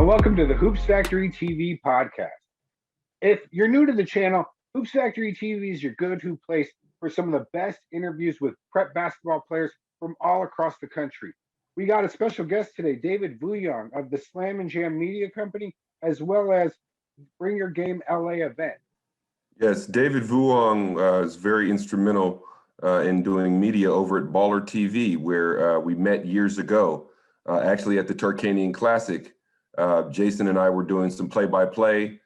welcome to the Hoops Factory TV podcast. If you're new to the channel, Hoops Factory TV is your go-to place for some of the best interviews with prep basketball players from all across the country. We got a special guest today, David Vuong of the Slam and Jam Media Company, as well as BringYourGameLA event. Yes, David Vuong is very instrumental in doing media over at Baller TV, where we met years ago, actually at the Turkanian Classic. Jason and I were doing some play-by-play.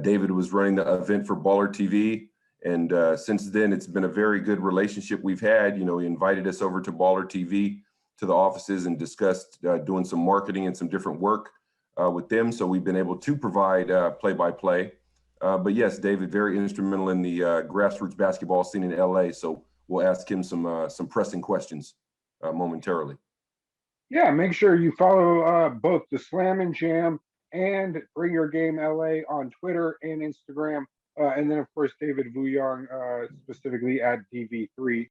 David was running the event for Baller TV. And since then, it's been a very good relationship we've had. You know, he invited us over to Baller TV, to the offices, and discussed doing some marketing and some different work with them. So we've been able to provide play-by-play. But yes, David, very instrumental in the grassroots basketball scene in LA. So we'll ask him some pressing questions momentarily. Yeah, make sure you follow both the Slam and Jam and Bring Your Game LA on Twitter and Instagram. And then, of course, David Vuong, specifically at DV3.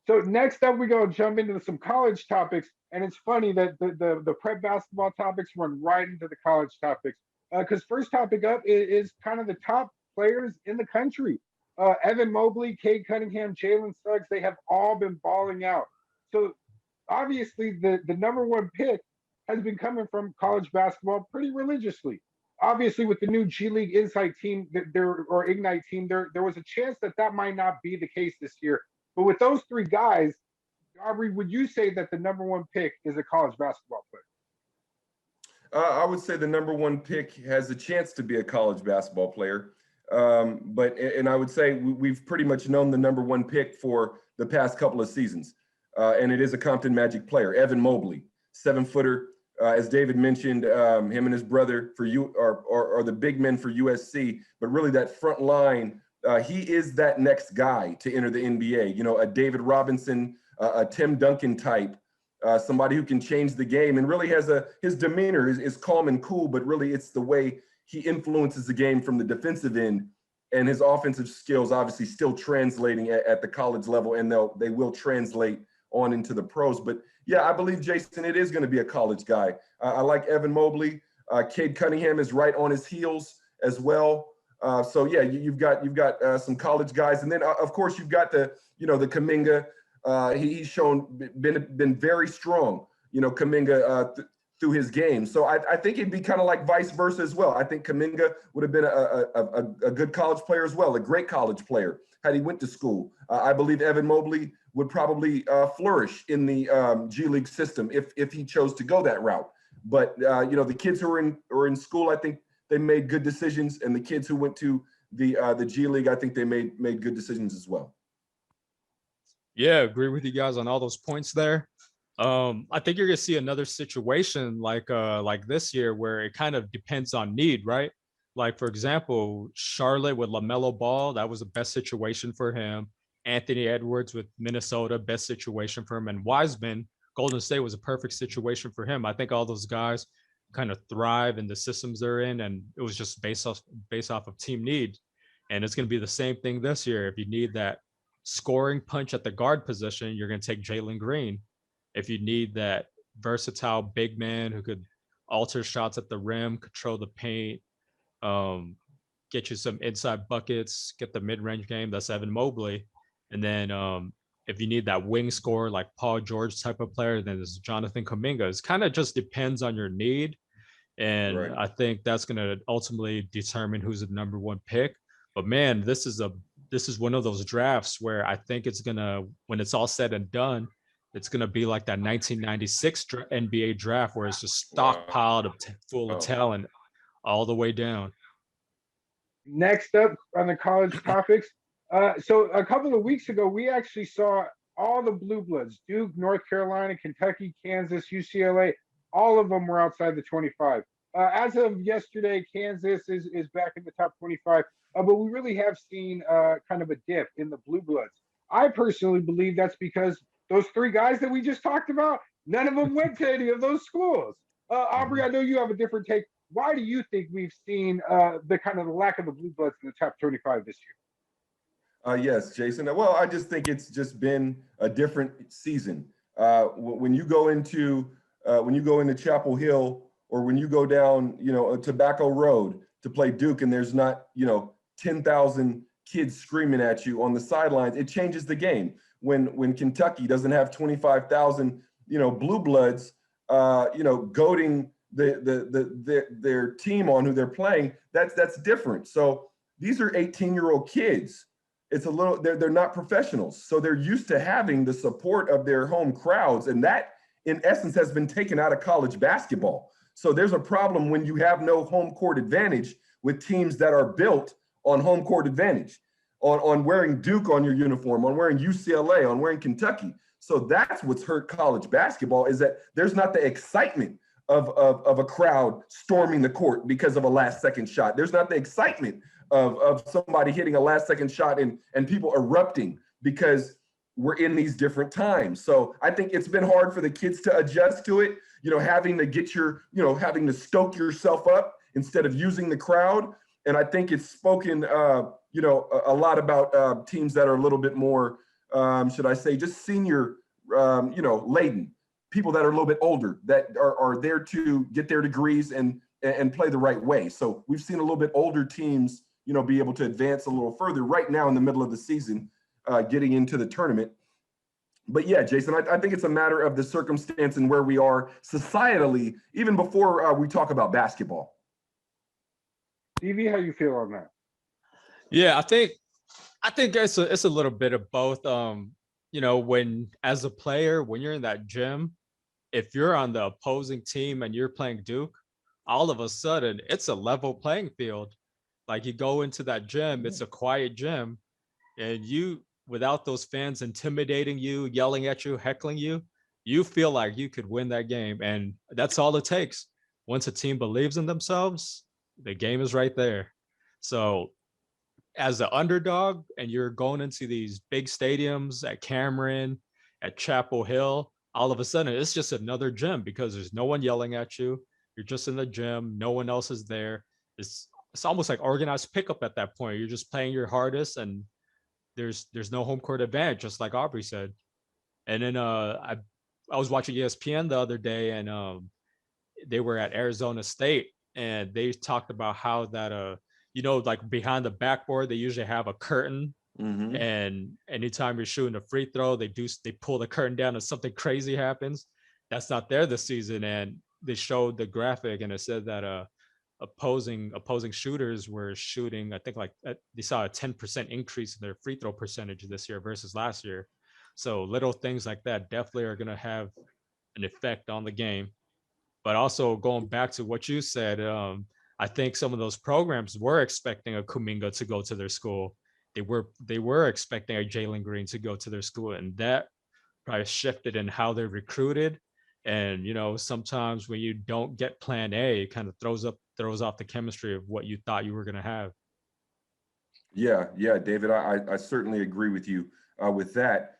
So next up, we go jump into some college topics. And it's funny that the prep basketball topics run right into the college topics. Because first topic up is kind of the top players in the country. Evan Mobley, Cade Cunningham, Jalen Suggs, they have all been balling out. So obviously the number one pick has been coming from college basketball pretty religiously. Obviously, with the new GLeague Insight team or Ignite team, there was a chance that might not be the case this year. But with those three guys, Aubrey, would you say that the number one pick is a college basketball player? I would say the number one pick has a chance to be a college basketball player. And I would say we've pretty much known the number one pick for the past couple of seasons. And it is a Compton Magic player, Evan Mobley, 7-footer. As David mentioned, him and his brother are the big men for USC, but really that front line, he is that next guy to enter the NBA. You know, a David Robinson, a Tim Duncan type, somebody who can change the game and really has his demeanor is calm and cool, but really it's the way he influences the game from the defensive end, and his offensive skills obviously still translating at the college level, and they will translate on into the pros. But yeah, I believe, Jason, it is going to be a college guy. I like Evan Mobley. Cade Cunningham is right on his heels as well. So yeah, you've got some college guys, and then of course you've got the Kuminga. He's been very strong. You know, Kuminga through his game. So I think it'd be kind of like vice versa as well. I think Kuminga would have been a good college player as well, a great college player had he went to school. I believe Evan Mobley would probably flourish in the G League system if he chose to go that route. But the kids who are in school, I think they made good decisions, and the kids who went to the G League, I think they made good decisions as well. Yeah, agree with you guys on all those points there. I think you're gonna see another situation like this year where it kind of depends on need, right? Like, for example, Charlotte with LaMelo Ball, that was the best situation for him. Anthony Edwards with Minnesota, best situation for him. And Wiseman, Golden State was a perfect situation for him. I think all those guys kind of thrive in the systems they're in, and it was just based off of team need. And it's going to be the same thing this year. If you need that scoring punch at the guard position, you're going to take Jalen Green. If you need that versatile big man who could alter shots at the rim, control the paint, get you some inside buckets, get the mid-range game, that's Evan Mobley. And then if you need that wing scorer like Paul George type of player, then there's Jonathan Kuminga. It kind of just depends on your need. And right. I think that's going to ultimately determine who's the number one pick. But man, this is one of those drafts where I think it's going to, when it's all said and done, it's going to be like that 1996 NBA draft where it's just stockpiled full of talent all the way down. Next up on the college topics. So a couple of weeks ago, we actually saw all the Blue Bloods, Duke, North Carolina, Kentucky, Kansas, UCLA, all of them were outside the 25. As of yesterday, Kansas is back in the top 25, but we really have seen kind of a dip in the Blue Bloods. I personally believe that's because those three guys that we just talked about, none of them went to any of those schools. Aubrey, I know you have a different take. Why do you think we've seen the kind of the lack of the Blue Bloods in the top 25 this year? Yes, Jason. Well, I just think it's just been a different season. When you go into Chapel Hill or when you go down, a Tobacco Road to play Duke and there's not, 10,000 kids screaming at you on the sidelines, it changes the game. When Kentucky doesn't have 25,000, blue bloods, goading their team on who they're playing, that's different. So these are 18-year-old kids. It's a little, they're not professionals. So they're used to having the support of their home crowds. And that, in essence, has been taken out of college basketball. So there's a problem when you have no home court advantage with teams that are built on home court advantage, on wearing Duke on your uniform, on wearing UCLA, on wearing Kentucky. So that's what's hurt college basketball, is that there's not the excitement of a crowd storming the court because of a last second shot. There's not the excitement of somebody hitting a last second shot and people erupting because we're in these different times. So I think it's been hard for the kids to adjust to it, having to get having to stoke yourself up instead of using the crowd. And I think it's spoken, a lot about teams that are a little bit more, should I say, just senior, laden, people that are a little bit older, that are there to get their degrees and play the right way. So we've seen a little bit older teams, be able to advance a little further right now in the middle of the season, getting into the tournament. But yeah, Jason, I think it's a matter of the circumstance and where we are societally, even before we talk about basketball. TV, how you feel on that? Yeah, I think it's a little bit of both. When as a player, when you're in that gym, if you're on the opposing team and you're playing Duke, all of a sudden it's a level playing field. Like you go into that gym, it's a quiet gym, and without those fans intimidating you, yelling at you, heckling you, you feel like you could win that game. And that's all it takes. Once a team believes in themselves, the game is right there. So as the underdog and you're going into these big stadiums at Cameron, at Chapel Hill, all of a sudden it's just another gym because there's no one yelling at you. You're just in the gym. No one else is there. It's almost like organized pickup at that point. You're just playing your hardest and there's no home court advantage, just like Aubrey said. And then I was watching ESPN the other day and they were at Arizona State and they talked about how that like behind the backboard they usually have a curtain, and anytime you're shooting a free throw they pull the curtain down and something crazy happens. That's not there this season, and they showed the graphic and it said that opposing shooters were shooting, I think they saw a 10% increase in their free throw percentage this year versus last year. So little things like that definitely are going to have an effect on the game. But also going back to what you said, I think some of those programs were expecting a Kuminga to go to their school. They were expecting a Jalen Green to go to their school, and that probably shifted in how they're recruited. And sometimes when you don't get plan A, it kind of throws off the chemistry of what you thought you were going to have. Yeah, David, I certainly agree with you with that.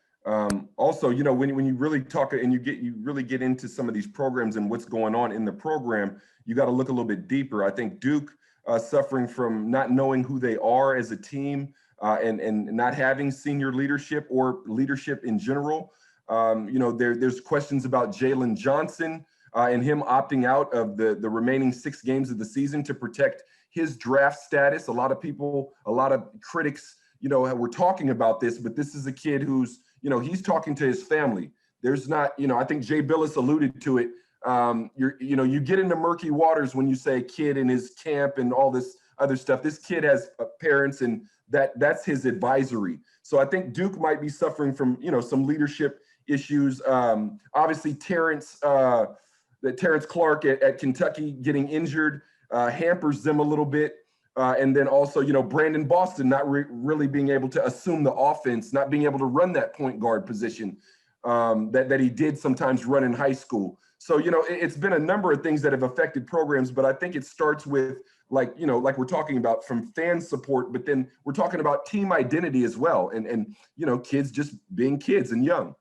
Also, when you really talk and you really get into some of these programs and what's going on in the program, you got to look a little bit deeper. I think Duke suffering from not knowing who they are as a team and not having senior leadership or leadership in general. There's questions about Jalen Johnson and him opting out of the remaining 6 games of the season to protect his draft status. A lot of critics, were talking about this, but this is a kid who's, he's talking to his family. There's not, I think Jay Billis alluded to it. You get into murky waters when you say kid in his camp and all this other stuff. This kid has parents and that's his advisory. So I think Duke might be suffering from, some leadership issues. Obviously Terrence Clark at Kentucky getting injured hampers them a little bit. And then also, Brandon Boston not really being able to assume the offense, not being able to run that point guard position that he did sometimes run in high school. So, it's been a number of things that have affected programs, but I think it starts with like we're talking about from fan support, but then we're talking about team identity as well. And kids just being kids and young.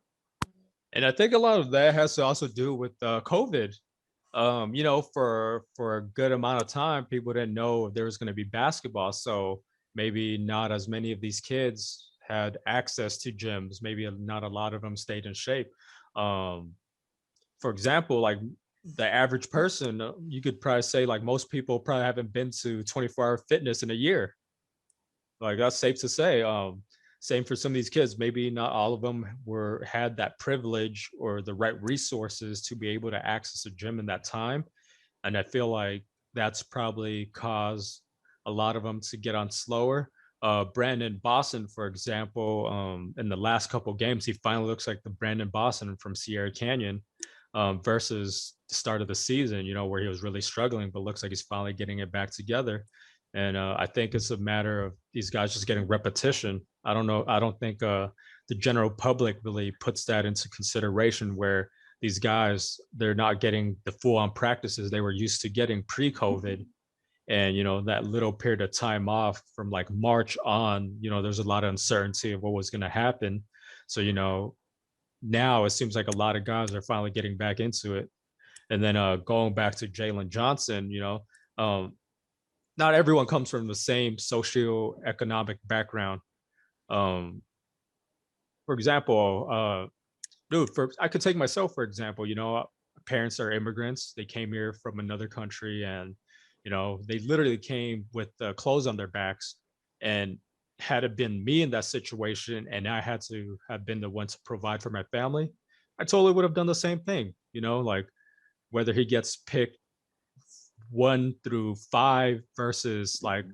And I think a lot of that has to also do with COVID. For a good amount of time, people didn't know if there was going to be basketball. So maybe not as many of these kids had access to gyms. Maybe not a lot of them stayed in shape. For example, like the average person, you could probably say like most people probably haven't been to 24-hour fitness in a year. Like that's safe to say. Same for some of these kids. Maybe not all of them had that privilege or the right resources to be able to access a gym in that time. And I feel like that's probably caused a lot of them to get on slower. Brandon Boston, for example, in the last couple games, he finally looks like the Brandon Boston from Sierra Canyon, versus the start of the season, where he was really struggling, but looks like he's finally getting it back together. And I think it's a matter of these guys just getting repetition. I don't know. I don't think the general public really puts that into consideration, where these guys, they're not getting the full on practices they were used to getting pre-COVID. And that little period of time off from like March on, there's a lot of uncertainty of what was going to happen. So now it seems like a lot of guys are finally getting back into it. And then going back to Jalen Johnson, um, not everyone comes from the same socioeconomic background. Um, for example, I could take myself for example. Parents are immigrants. They came here from another country, and they literally came with clothes on their backs. And had it been me in that situation, and I had to have been the one to provide for my family, I totally would have done the same thing. Like whether he gets picked 1 through 5 versus like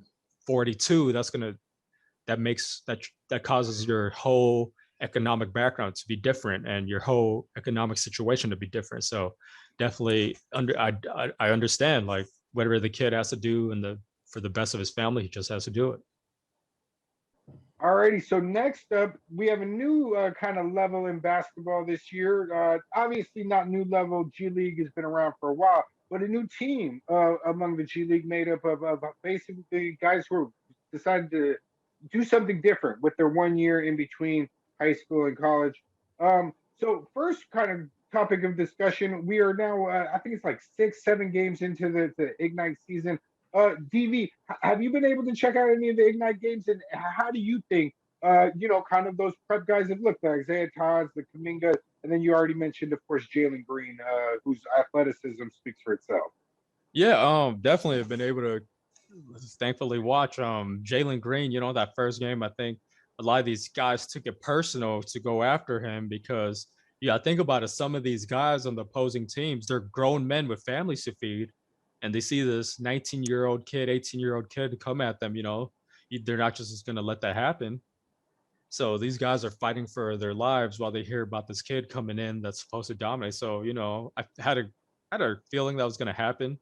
42, that causes your whole economic background to be different and your whole economic situation to be different. So definitely I understand like whatever the kid has to do for the best of his family, he just has to do it. Alrighty, so next up, we have a new kind of level in basketball this year. Obviously, not new level. G League has been around for a while, but a new team among the G League made up of basically guys who decided to do something different with their 1 year in between high school and college. So first kind of topic of discussion, we are now, I think it's like 6, 7 games into the Ignite season. DV, have you been able to check out any of the Ignite games, and how do you think, kind of those prep guys have looked, the Isaiah Todds, the Kaminga, and then you already mentioned, of course, Jalen Green, whose athleticism speaks for itself. Yeah, definitely have been able to thankfully watch Jalen Green. That first game, I think a lot of these guys took it personal to go after him because, yeah, think about it. Some of these guys on the opposing teams, they're grown men with families to feed, and they see this 19-year-old kid, 18-year-old kid come at them. They're not just going to let that happen. So these guys are fighting for their lives while they hear about this kid coming in that's supposed to dominate. So I had a feeling that was going to happen,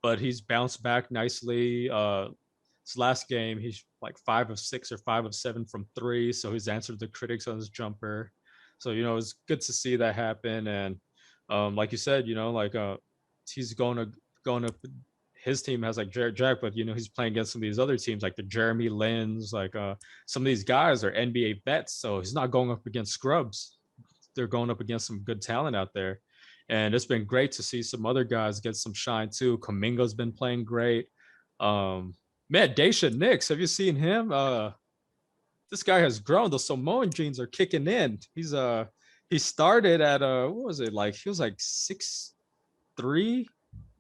but he's bounced back nicely. His last game, he's like 5 of 6 or 5 of 7 from 3. So he's answered the critics on his jumper. So, it's good to see that happen. And like you said, he's going up. His team has like Jared Jack, but he's playing against some of these other teams like the Jeremy Lins, like some of these guys are NBA vets. So he's not going up against scrubs. They're going up against some good talent out there. And it's been great to see some other guys get some shine too. Kaminga's been playing great. Man, Daisha Nix, have you seen him? This guy has grown. The Samoan genes are kicking in. He started at what was it like? He was like 6'3",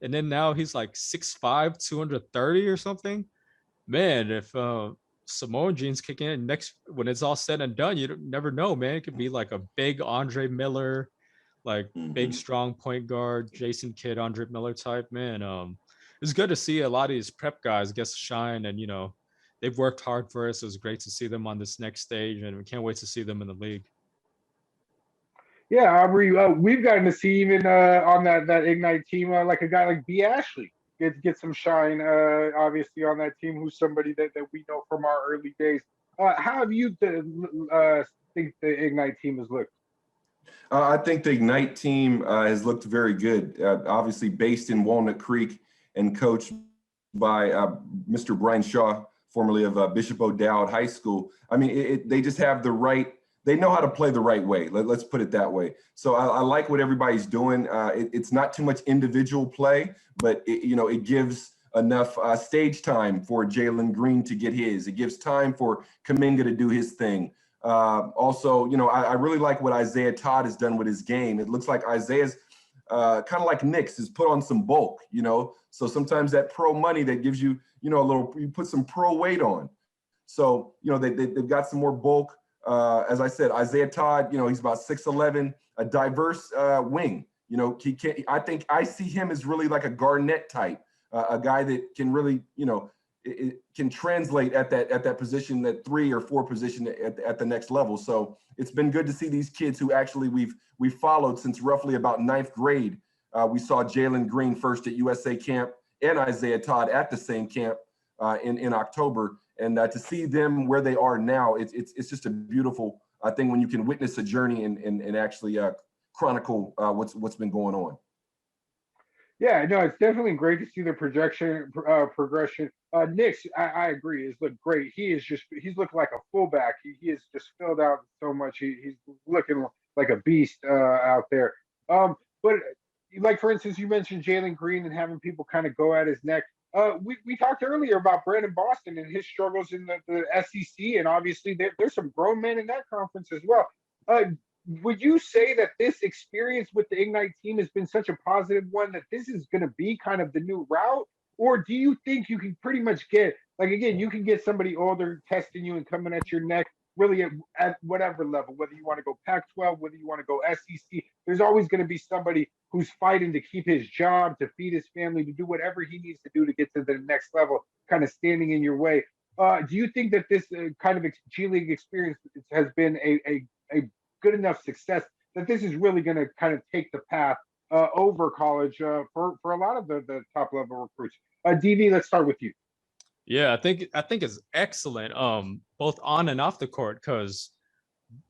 and then now he's like 6'5", 230 or something. Man, if Samoan genes kick in next when it's all said and done, you never know, man. It could be like a big Andre Miller, like big strong point guard, Jason Kidd, Andre Miller type, man. It's good to see a lot of these prep guys get to shine, and they've worked hard for us. It was great to see them on this next stage, and we can't wait to see them in the league. Yeah, Aubrey, we've gotten to see even on that Ignite team, like a guy like B. Ashley get some shine, obviously on that team, who's somebody that we know from our early days. How have you think the Ignite team has looked? I think the Ignite team has looked very good. Obviously based in Walnut Creek and coached by Mr. Brian Shaw, formerly of Bishop O'Dowd High School. I mean, they just have the right. They know how to play the right way. Let's put it that way. So I like what everybody's doing. It's not too much individual play, but it gives enough stage time for Jalen Green to get his. It gives time for Kaminga to do his thing. Also, I really like what Isaiah Todd has done with his game. It looks like Isaiah's kind of like Knicks, is put on some bulk, So sometimes that pro money that gives you, you put some pro weight on. So, they've got some more bulk. As I said, Isaiah Todd, he's about 6'11", a diverse wing. I see him as really like a Garnett type, a guy that can really, it can translate at that position, that 3 or 4 position at the next level. So it's been good to see these kids who actually we've followed since roughly about 9th grade. We saw Jalen Green first at USA camp and Isaiah Todd at the same camp in October. And to see them where they are now, it's just a beautiful thing when you can witness a journey and actually chronicle what's been going on. Yeah, no, it's definitely great to see the progression. Knicks, I agree, has looked great. He's looking like a fullback. He is just filled out so much. He's looking like a beast out there. But like, for instance, you mentioned Jalen Green and having people kind of go at his neck. We talked earlier about Brandon Boston and his struggles in the SEC, and obviously there's some grown men in that conference as well. Would you say that this experience with the Ignite team has been such a positive one that this is going to be kind of the new route? Or do you think you can pretty much get, like, again, you can get somebody older testing you and coming at your neck really at whatever level, whether you want to go Pac-12, whether you want to go SEC, there's always going to be somebody who's fighting to keep his job, to feed his family, to do whatever he needs to do to get to the next level, kind of standing in your way. Do you think that this kind of GLeague experience has been a good enough success that this is really going to kind of take the path over college for a lot of the top level recruits? DV, let's start with you. Yeah, I think it's excellent, both on and off the court, because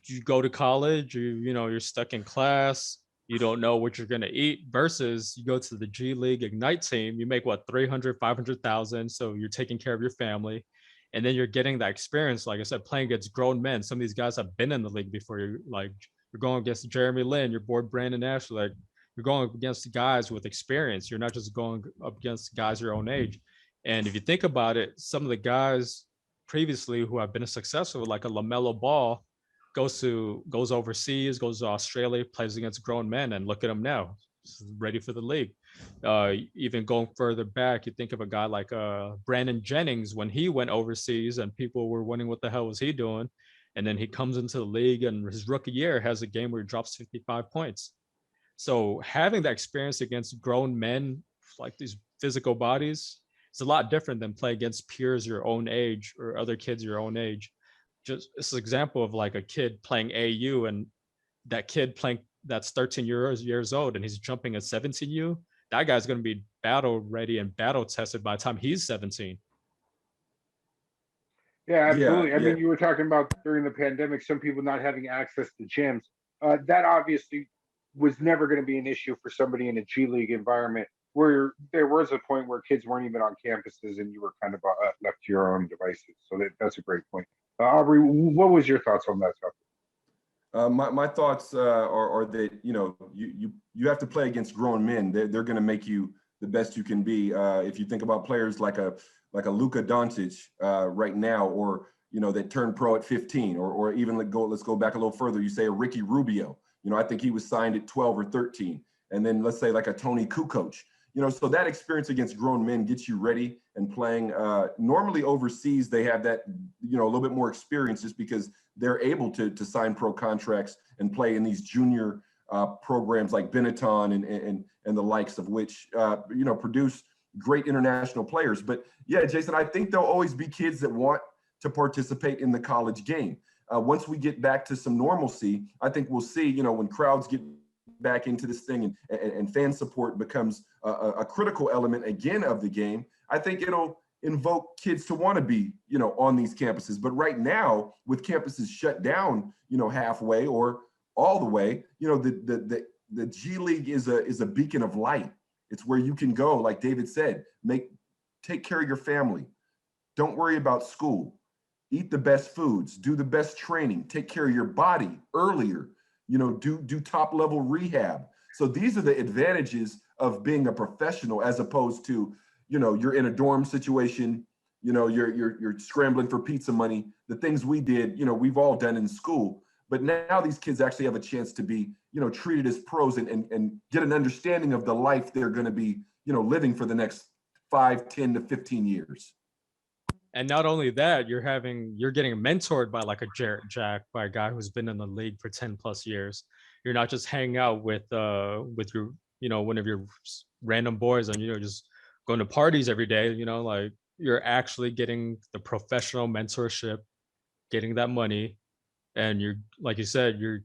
you go to college, you're stuck in class, you don't know what you're gonna eat, versus you go to the GLeague Ignite team, you make what, 300, 500,000, so you're taking care of your family, and then you're getting that experience, like I said, playing against grown men. Some of these guys have been in the league before. You're going against Jeremy Lin, your boy Brandon Ashley, like you're going against guys with experience. You're not just going up against guys your own age. And if you think about it, some of the guys previously who have been successful, like a LaMelo Ball, goes overseas, goes to Australia, plays against grown men, and look at him now, ready for the league. Even going further back, you think of a guy like Brandon Jennings when he went overseas, and people were wondering what the hell was he doing, and then he comes into the league, and his rookie year has a game where he drops 55 points. So having that experience against grown men, like these physical bodies, it's a lot different than play against peers your own age or other kids your own age. Just it's an example of like a kid playing AU, and that kid playing that's 13 years old and he's jumping a 17U. That guy's going to be battle ready and battle tested by the time he's 17. Yeah, absolutely. Yeah, I mean, you were talking about during the pandemic, some people not having access to gyms. That obviously was never going to be an issue for somebody in a GLeague environment, where there was a point where kids weren't even on campuses and you were kind of left to your own devices. So that's a great point. Aubrey, what was your thoughts on that topic? My thoughts are that you have to play against grown men. They're going to make you the best you can be. If you think about players like a Luka Doncic right now, or that turned pro at 15, or even let's go back a little further. You say a Ricky Rubio. I think he was signed at 12 or 13, and then let's say like a Tony Kukoc. So that experience against grown men gets you ready and playing. Normally overseas, they have that, a little bit more experience just because they're able to sign pro contracts and play in these junior programs like Benetton and the likes of which, produce great international players. But yeah, Jason, I think there'll always be kids that want to participate in the college game. Once we get back to some normalcy, I think we'll see, when crowds get back into this thing and fan support becomes a critical element again of the game, I think it'll invoke kids to want to be, on these campuses. But right now, with campuses shut down, halfway or all the way, the G League is a beacon of light. It's where you can go, like David said, take care of your family. Don't worry about school. Eat the best foods, do the best training, take care of your body earlier, do top level rehab. So these are the advantages of being a professional, as opposed to, you're in a dorm situation, you're scrambling for pizza money. The things we did, we've all done in school. But now these kids actually have a chance to be, treated as pros and get an understanding of the life they're going to be, living for the next 5, 10 to 15 years. And not only that, you're getting mentored by like a Jarrett Jack, by a guy who's been in the league for 10 plus years. You're not just hanging out with your, one of your random boys and, just going to parties every day, like you're actually getting the professional mentorship, getting that money. And you're, like you said, you're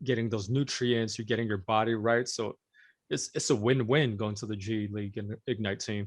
getting those nutrients, you're getting your body right. So it's a win-win going to the G League and Ignite team.